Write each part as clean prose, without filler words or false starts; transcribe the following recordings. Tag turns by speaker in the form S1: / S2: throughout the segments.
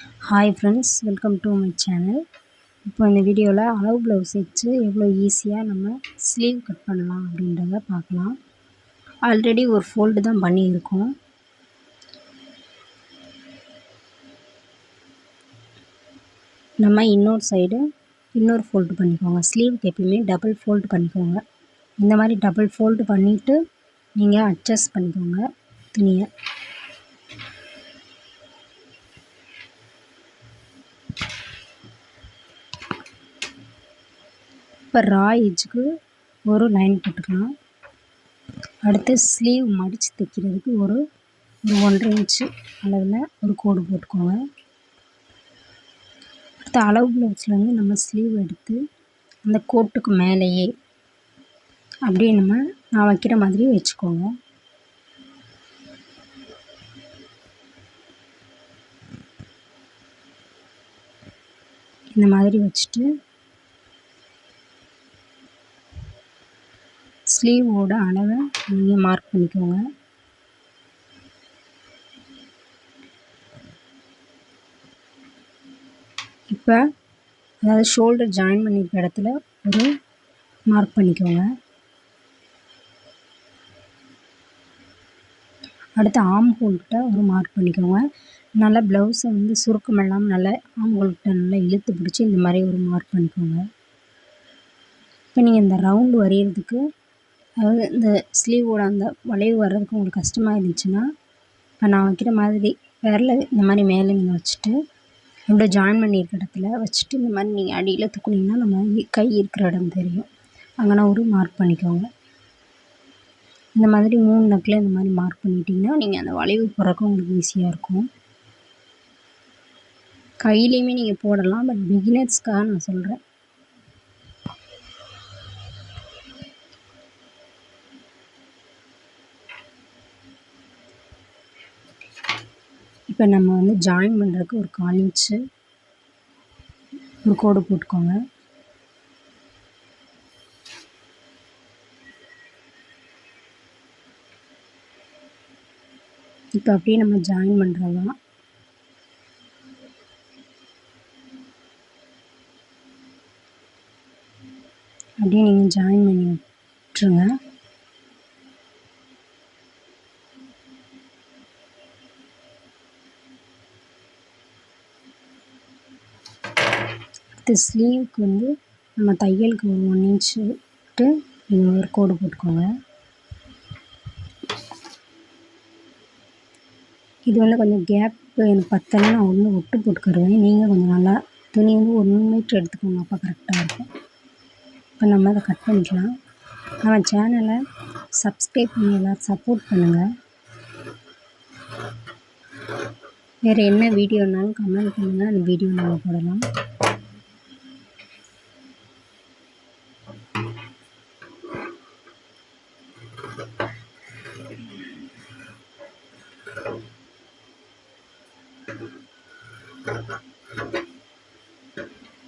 S1: Hi friends, welcome to my channel. இப்போ இந்த வீடியோவில் அளவு ப்ளவுஸ் வச்சு எவ்வளோ ஈஸியாக நம்ம ஸ்லீவ் கட் பண்ணலாம் அப்படின்றத பார்க்கலாம். ஆல்ரெடி ஒரு ஃபோல்டு தான் பண்ணியிருக்கோம். நம்ம இன்னொரு ஃபோல்டு பண்ணிக்கோங்க. ஸ்லீவுக்கு எப்பயுமே டபுள் ஃபோல்டு பண்ணிக்கோங்க. இந்த மாதிரி டபுள் ஃபோல்டு பண்ணிவிட்டு நீங்கள் அட்ஜஸ்ட் பண்ணிக்கோங்க துணியை. இப்போ ரா எஜ்ஜுக்கு ஒரு லைன் போட்டுக்கலாம். அடுத்து ஸ்லீவ் மடித்து தைக்கிறதுக்கு ஒரு 1.5 இன்ச்சு அளவில் ஒரு கோடு போட்டுக்கோங்க. அடுத்து அளவு ப்ளவுஸ்லேருந்து நம்ம ஸ்லீவ் எடுத்து அந்த கோட்டுக்கு மேலேயே அப்படியே நான் வைக்கிற மாதிரி வச்சுக்கோங்க. இந்த மாதிரி வச்சுட்டு ஸ்லீவோட அளவை நீங்கள் மார்க் பண்ணிக்கோங்க. இப்போ அதாவது ஷோல்டர் ஜாயின் பண்ணியிருக்க இடத்துல ஒரு மார்க் பண்ணிக்கோங்க. அடுத்து ஆம் ஹோல்கிட்ட ஒரு மார்க் பண்ணிக்கோங்க. நல்லா ப்ளவுஸை சுருக்கம் இல்லாமல் நல்லா ஆம் ஹோல்கிட்ட நல்லா இழுத்து பிடிச்சி இந்த மாதிரி ஒரு மார்க் பண்ணிக்கோங்க. இப்போ நீங்கள் இந்த ரவுண்டு வரைகிறதுக்கு அதாவது இந்த ஸ்லீவோட அந்த வளைவு வர்றதுக்கு உங்களுக்கு கஷ்டமாக இருந்துச்சுன்னா இப்போ நான் வைக்கிற மாதிரி விரல இந்த மாதிரி மேலே நீங்கள் வச்சுட்டு இப்படி ஜாயின் பண்ணியிருக்க இடத்துல வச்சுட்டு இந்த மாதிரி நீங்கள் அடியில் தூக்குனீங்கன்னா நம்ம கை இருக்கிற இடம் தெரியும். அங்கேனா ஒரு மார்க் பண்ணிக்கோங்க. இந்த மாதிரி 3 நக்கில் இந்த மாதிரி மார்க் பண்ணிட்டீங்கன்னா நீங்கள் அந்த வளைவு போடுறதுக்கு உங்களுக்கு ஈஸியாக இருக்கும். கையிலையுமே நீங்கள் போடலாம், பட் பிகினர்ஸ்க்காக நான் சொல்கிறேன். இப்போ நம்ம ஜாயின் பண்ணுறதுக்கு ஒரு 1/4 இன்ச்சு ஒரு கோடு போட்டுக்கோங்க. இப்போ அப்படியே நம்ம ஜாயின் பண்ணுறது தான். அப்படியே நீங்கள் ஜாயின் பண்ணி விட்டுருங்க. அடுத்து ஸ்லீவுக்கு நம்ம தையலுக்கு ஒரு 1 இன்ச்சு விட்டு நீங்கள் ஒரு கோடு போட்டுக்கோங்க. இது கொஞ்சம் கேப்பு எனக்கு பத்தலை, நான் ஒட்டு போட்டுக்கிறேன். நீங்கள் கொஞ்சம் நல்லா துணி 1 மீட்டர் எடுத்துக்கோங்க, அப்போ கரெக்டாக இருக்கும். இப்போ நம்ம அதை கட் பண்ணிக்கலாம். நம்ம சேனலை சப்ஸ்கிரைப் பண்ணி எல்லோரும் சப்போர்ட் பண்ணுங்கள். வேறு என்ன வீடியோனாலும் கமெண்ட் பண்ணுங்கள், அந்த வீடியோ நம்ம போடலாம்.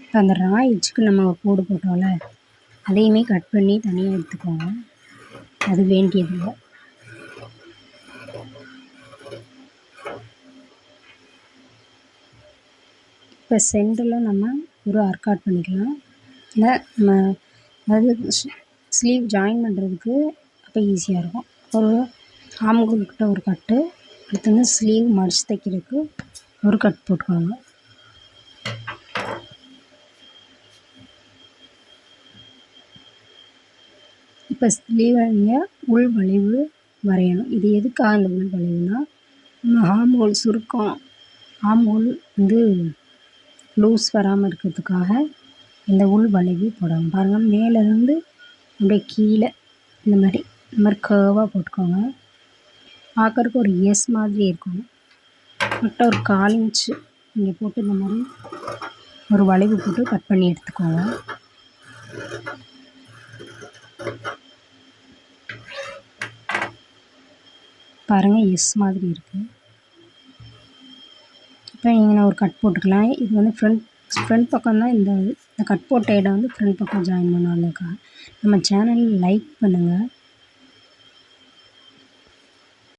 S1: இப்போ அந்த ரா எஜ்ஜுக்கு நம்ம ஒரு கோடு போட்டோம்ல, அதையுமே கட் பண்ணி தனியாக எடுத்துக்கோங்க. அது வேண்டியதில்லை. இப்போ சென்டரில் நம்ம ஒரு ஆர்காட் பண்ணிக்கலாம். இல்லை நம்ம அதாவது ஸ்லீவ் ஜாயின் பண்ணுறதுக்கு அப்போ ஈஸியாக இருக்கும். ஒரு ஆம்கோல்கிட்ட ஒரு கட்டு, அடுத்து ஸ்லீவ் மடித்து தைக்கிறதுக்கு ஒரு கட் போட்டுக்கோங்க. இப்போ ஸ்லீவை நீங்கள் உள் வளைவு வரையணும். இது எதுக்காக இந்த உள் வளைவுனா, நம்ம ஆம் ஹோல் சுருக்கம், ஆம் ஹோல் லூஸ் வராமல் இருக்கிறதுக்காக இந்த உள் வளைவு போடணும். பாருங்கள், மேலேருந்து அப்படியே கீழே இந்த மாதிரி கர்வாக போட்டுக்கோங்க. பார்க்குறதுக்கு ஒரு எஸ் மாதிரி இருக்கணும். கரெக்டாக ஒரு 1/4 இன்ச்சு நீங்கள் போட்டு இந்த மாதிரி ஒரு வளைவு போட்டு கட் பண்ணி எடுத்துக்கோங்க. பாருங்கள், எஸ் மாதிரி இருக்குது. இப்போ நீங்கள் ஒரு கட் போட்டுக்கலாம். இது ஃப்ரண்ட் பக்கம் தான். இந்த கட் போட்ட இடம் ஃப்ரண்ட் பக்கம் ஜாயின் பண்ணாலுக்கா. நம்ம சேனல் லைக் பண்ணுங்கள்,